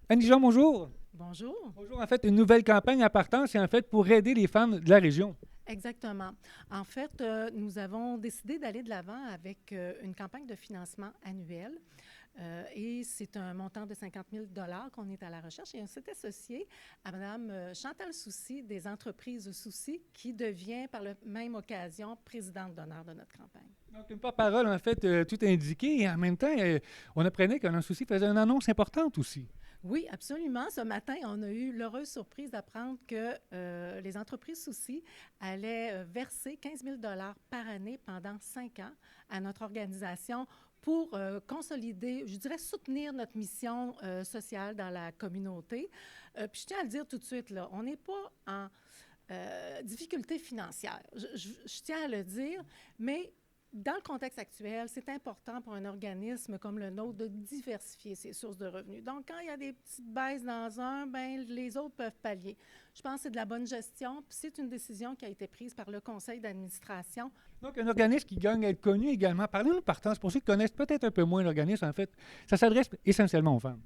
Annie-Jean, bonjour. Bonjour. Bonjour. En fait, une nouvelle campagne à Partance, c'est en fait pour aider les femmes de la région. Exactement. En fait, nous avons décidé d'aller de l'avant avec une campagne de financement annuelle et c'est un montant de 50 000 qu'on est à la recherche et on s'est associé à Mme Chantal Soucy des entreprises Soucy qui devient par la même occasion présidente d'honneur de notre campagne. Donc, une porte-parole, en fait, tout indiqué et en même temps, on apprenait qu'un souci faisait une annonce importante aussi. Oui, absolument. Ce matin, on a eu l'heureuse surprise d'apprendre que les entreprises Soucy allaient verser 15 000 par année pendant 5 ans à notre organisation pour consolider, je dirais, soutenir notre mission sociale dans la communauté. Puis je tiens à le dire tout de suite, là, on n'est pas en difficulté financière. Je tiens à le dire, mais dans le contexte actuel, c'est important pour un organisme comme le nôtre de diversifier ses sources de revenus. Donc, quand il y a des petites baisses dans un, ben les autres peuvent pallier. Je pense que c'est de la bonne gestion, puis c'est une décision qui a été prise par le conseil d'administration. Donc, un organisme qui gagne à être connu également. Parlez-nous de Partance, pour ceux qui connaissent peut-être un peu moins l'organisme, en fait, ça s'adresse essentiellement aux femmes.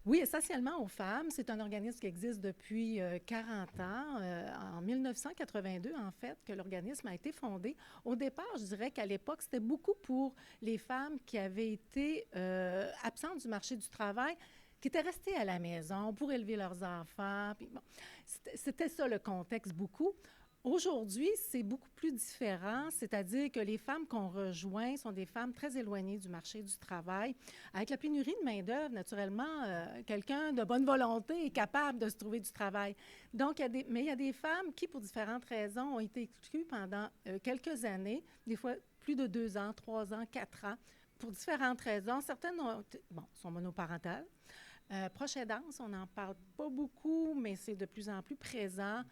Oui, essentiellement aux femmes. C'est un organisme qui existe depuis 40 ans. En 1982, en fait, que l'organisme a été fondé. Au départ, je dirais qu'à l'époque, c'était beaucoup pour les femmes qui avaient été absentes du marché du travail, qui étaient restées à la maison pour élever leurs enfants. Puis bon, c'était ça le contexte beaucoup. Aujourd'hui, c'est beaucoup plus différent, c'est-à-dire que les femmes qu'on rejoint sont des femmes très éloignées du marché du travail. Avec la pénurie de main-d'œuvre, naturellement, quelqu'un de bonne volonté est capable de se trouver du travail. Donc, mais il y a des femmes qui, pour différentes raisons, ont été exclues pendant quelques années, des fois plus de 2 ans, 3 ans, 4 ans, pour différentes raisons. Certaines sont monoparentales. Proche aidance, on n'en parle pas beaucoup, mais c'est de plus en plus présent.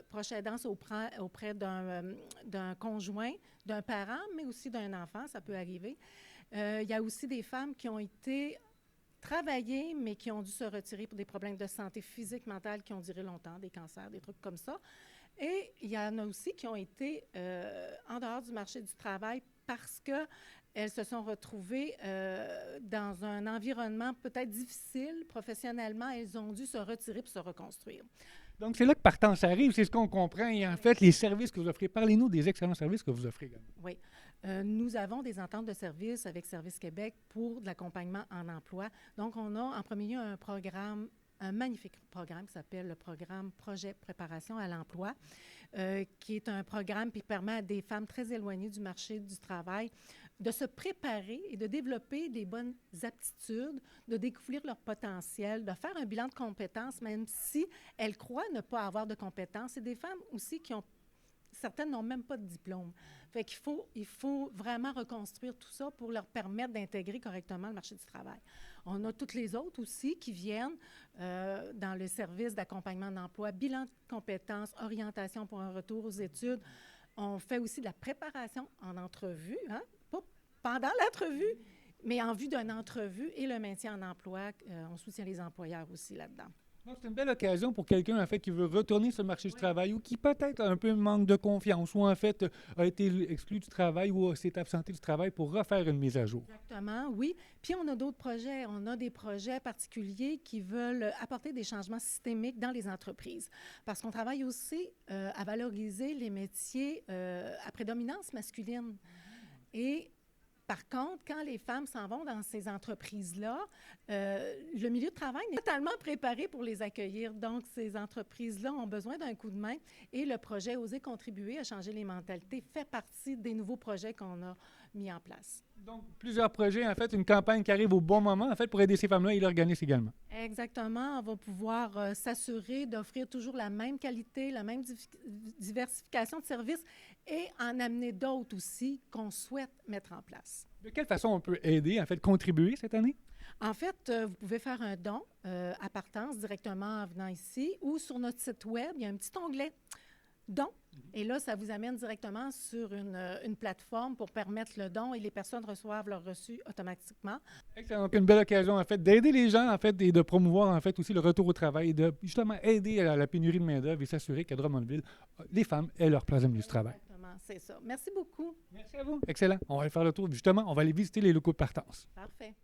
Proche aidance auprès d'un conjoint, d'un parent, mais aussi d'un enfant, ça peut arriver. Il y a aussi des femmes qui ont été travaillées, mais qui ont dû se retirer pour des problèmes de santé physique, mentale qui ont duré longtemps, des cancers, des trucs comme ça. Et il y en a aussi qui ont été en dehors du marché du travail parce qu'elles se sont retrouvées dans un environnement peut-être difficile professionnellement. Elles ont dû se retirer pour se reconstruire. Donc, c'est là que Partance arrive, c'est ce qu'on comprend. Et en fait, les services que vous offrez, parlez-nous des excellents services que vous offrez également. Oui. Nous avons des ententes de services avec Service Québec pour de l'accompagnement en emploi. Donc, on a en premier lieu un magnifique programme qui s'appelle le programme Projet Préparation à l'emploi, qui est un programme qui permet à des femmes très éloignées du marché du travail de se préparer et de développer des bonnes aptitudes, de découvrir leur potentiel, de faire un bilan de compétences, même si elles croient ne pas avoir de compétences. C'est des femmes aussi qui ont certaines n'ont même pas de diplôme. Fait il faut vraiment reconstruire tout ça pour leur permettre d'intégrer correctement le marché du travail. On a toutes les autres aussi qui viennent dans le service d'accompagnement d'emploi, bilan de compétences, orientation pour un retour aux études. On fait aussi de la préparation en entrevue, hein? Pas pendant l'entrevue, mais en vue d'une entrevue et le maintien en emploi. On soutient les employeurs aussi là-dedans. Donc, c'est une belle occasion pour quelqu'un, en fait, qui veut retourner sur le marché du travail ou qui peut-être a un peu manque de confiance ou, en fait, a été exclu du travail ou s'est absenté du travail pour refaire une mise à jour. Exactement, oui. Puis, on a d'autres projets. On a des projets particuliers qui veulent apporter des changements systémiques dans les entreprises. Parce qu'on travaille aussi à valoriser les métiers à prédominance masculine. Et par contre, quand les femmes s'en vont dans ces entreprises-là, le milieu de travail n'est pas totalement préparé pour les accueillir. Donc, ces entreprises-là ont besoin d'un coup de main et le projet Oser contribuer à changer les mentalités fait partie des nouveaux projets qu'on a mis en place. Donc, plusieurs projets, en fait, une campagne qui arrive au bon moment, en fait, pour aider ces femmes-là et l'organisme également. Exactement. On va pouvoir s'assurer d'offrir toujours la même qualité, la même diversification de services et en amener d'autres aussi qu'on souhaite mettre en place. De quelle façon on peut aider, en fait, contribuer cette année? En fait, vous pouvez faire un don à Partance directement en venant ici ou sur notre site web, il y a un petit onglet don. Et là, ça vous amène directement sur une plateforme pour permettre le don et les personnes reçoivent leur reçu automatiquement. Excellent. Donc, une belle occasion, en fait, d'aider les gens, en fait, et de promouvoir, en fait, aussi le retour au travail et de, justement, aider à la pénurie de main-d'œuvre et s'assurer qu'à Drummondville, les femmes aient leur place au milieu du travail. Exactement, c'est ça. Merci beaucoup. Merci à vous. Excellent. On va aller faire le tour. Justement, on va aller visiter les locaux de Partance. Parfait.